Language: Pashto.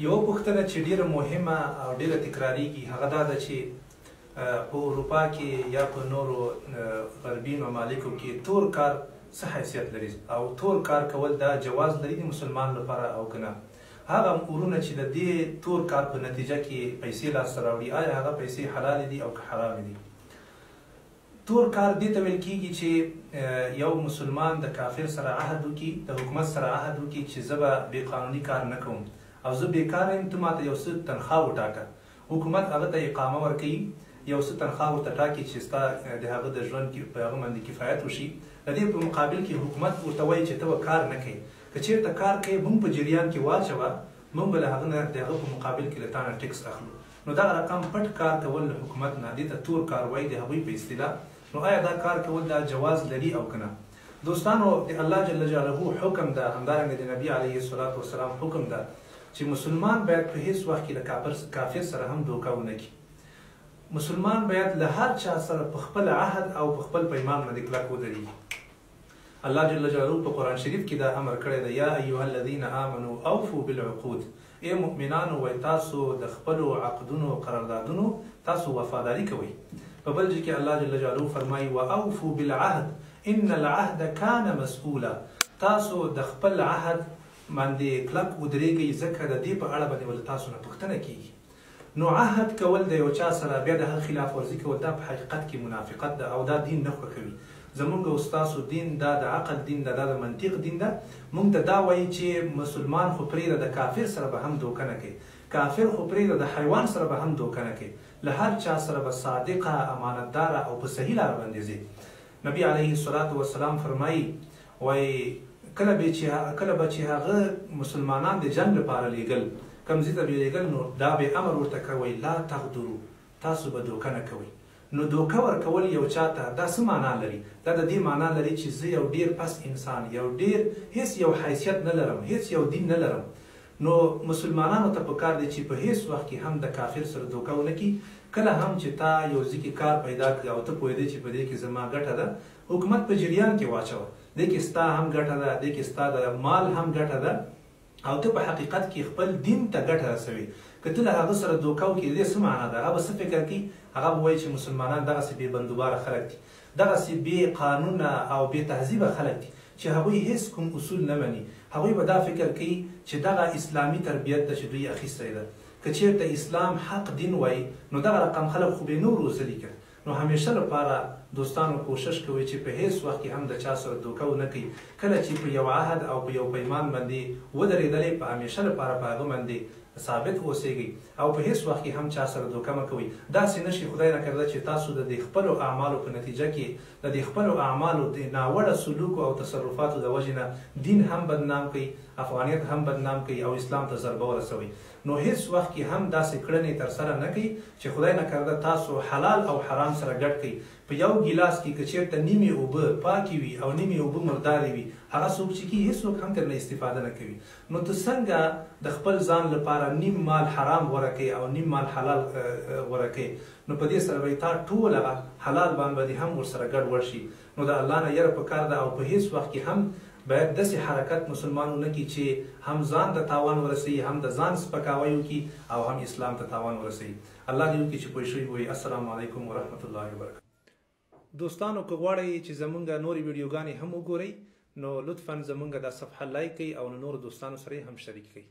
یو پوښتنه چې ډیره مهمه او ډیره تکراریږي هغه دا ده چې په اروپا کې یا په نورو غربي ممالکو کې تور کار څه حیثیت لري او تور کار کول دا جواز لري د مسلمان لپاره او که نه. هغه امورونه چې د دې تور کار په نتیجه کې پیسې لاسته راوړي آیا هغه پیسې حلال دي او که حرام دي؟ تور کار دې ته ویل کېږي چې یو مسلمان د کافر سره عهد وکړي، د حکومت سره عهد وکړي چې زه به بې قانوني کار نه کوم او زه بیکاره یم، ته ماته یو څه تنخواه وټاکه. حکومت هغه ته اقامه ورکوي، یو څه تنخواه ورته ټاکي چې ستا د هغه د ژوند په هغه باندې کفایت وشي. د دې په مقابل کې حکومت ورته وایي چې ته به کار نه کوې، که چېرته کار کوې موږ په جریان کې واچوه، موږ به له هغه نه د هغه په مقابل کې له تا نه ټکس اخلو. نو دغه رقم پټ کار کول له حکومت نه دې ته تور کار وایي د هغوی په اصطلاح. نو آیا دا کار کول دا جواز لري او که نه؟ دوستانو، د الله جل جلاله حکم ده، همدارنګه د نبي علیه الصلاة والسلام حکم ده چې مسلمان باید په هیڅ وخت کې له کافر سره هم دوکه ونه کړي. مسلمان باید له هر چا سره په خپل عهد او په خپل پیمان باندې کلک ودرېږي. الله جل جلاله په قرآن شریف کې دا امر کړی دی: یا ایها الذین آمنوا اوفوا بالعقود. ای مؤمنانو، وایي تاسو د خپلو عقدونو قراردادونو تاسو وفاداري کوئ. په بل ځای کې الله جل جلاله فرمایي: واوفوا بالعهد ان العهد کان مسئولا. تاسو د خپل عهد باندې کلک ودرېږئ، ځکه د دې په اړه باندې ولې تاسو نه پوښتنه کېږي. نو عهد کول د یو چا سره بیا د هغه خلاف ورزي کول دا په حقیقت کې منافقت ده او دا دین نه خوښوي. زمونږ او ستاسو دین دا د عقل دین ده، دا د منطق دین ده. موږ ته دا وایي چې مسلمان خو پرېږده د کافر سره به هم دوکه نه کوي، کافر خو پرېږده د حیوان سره به هم دوکه نه کوي، له هر چا سره به صادقه، امانتداره او په صحیح لاره باندې ځي. نبي علیه الصلاة والسلام فرمایي وایي کله به چې هغه مسلمانان د جنګ لپاره لیږل، کوم ځای ته به لیږل، نو دا به امر ورته کوي: لا تغدرو، تاسو به دوکه نه کوئ. نو دوکه ورکول یو چاته دا څه معنا لري؟ دا د دې معنا لري چې زه یو ډیر پس انسان، یو ډیر هیڅ یو حیثیت نه لرم، هیڅ یو دین نه لرم. نو مسلمانانو ته پکار دی چې په هیڅ وخت کې هم د کافر سره دوکه ونه کړي. کله هم چې تا یو ځای کې کار پیدا کړي او ته پوهېدې چې په دې کې زما ګټه ده، حکومت په جریان کې واچوه، دې کې ستا هم ګټه ده، دې کې ستا د مال هم ګټه ده او ته په حقیقت کې خپل دین ته ګټه رسوي. که ته له هغه سره دوکه وکړې، دې څه معنا ده؟ هغه به څه فکر کوي؟ هغه به وایي چې مسلمانان دغسې بې بندوباره خلک دي، دغسې بې قانونه او بې تهذیبه خلک دي چې هغوی هیڅ کوم اصول نه مني. هغوی به دا فکر کوي چې دغه اسلامي تربیت ده چې دوی اخیستی ده. که چېرته اسلام حق دین وایي نو دغه رقم خلک خو به نه روزلي که. نو همیشه لپاره دوستانو کوشش کوئ چې په هیڅ وخت کې هم د چا سره دوکه ونه کوئ. کله چې په یو عهد او په یو پیمان باندې ودرېدلې، په همیشه لپاره په هغه باندې ثابت اوسېږئ او په هیڅ وخت کې هم چا سره دوکه مه کوئ. داسې نه شي خدای نکرده چې تاسو د دې خپلو اعمالو په نتیجه کې د دې خپلو اعمالو د ناوړه سلوکو او تصرفاتو د وجې نه دین هم بدنام کوئ، افغانیت هم بدنام کوي او اسلام ته ضربه ورسوي. نو هیڅ وخت کې هم داسې کړنې ترسره نه کوي چې خدای نکرده تاسو حلال او حرام سره ګډ کړئ. په یو ګیلاس کې که چېرته نیمې اوبه پاکې وي او نیمې اوبه مردارې وي، هغه څوک چې کوي هېڅوک هم ترنه استفاده نه کوي. نو ته څنګه د خپل ځان لپاره نیم مال حرام غوره کوې او نیم مال حلال غوره کوې؟ نو په دې سره به تا ټول هغه حلال باندې هم ورسره ګډوډ شي. نو د الله نه یره پکار ده او په هېڅ وخت کې هم باید داسې حرکت مسلمان ونه کړي چې هم ځان ته تاوان ورسوي، هم د ځان سپکاوی وکړي او هم اسلام ته تاوان ورسوي. الله دې وکړي چې پوه شوي وي. السلام علیکم ورحمت الله وبرکاته. دوستانو، که غواړئ چې زمونږ نورې ویډیوګانې هم وګورئ نو لطفا زمونږ دا صفحه لایک کړئ او نورو دوستانو سره هم شریک کړئ.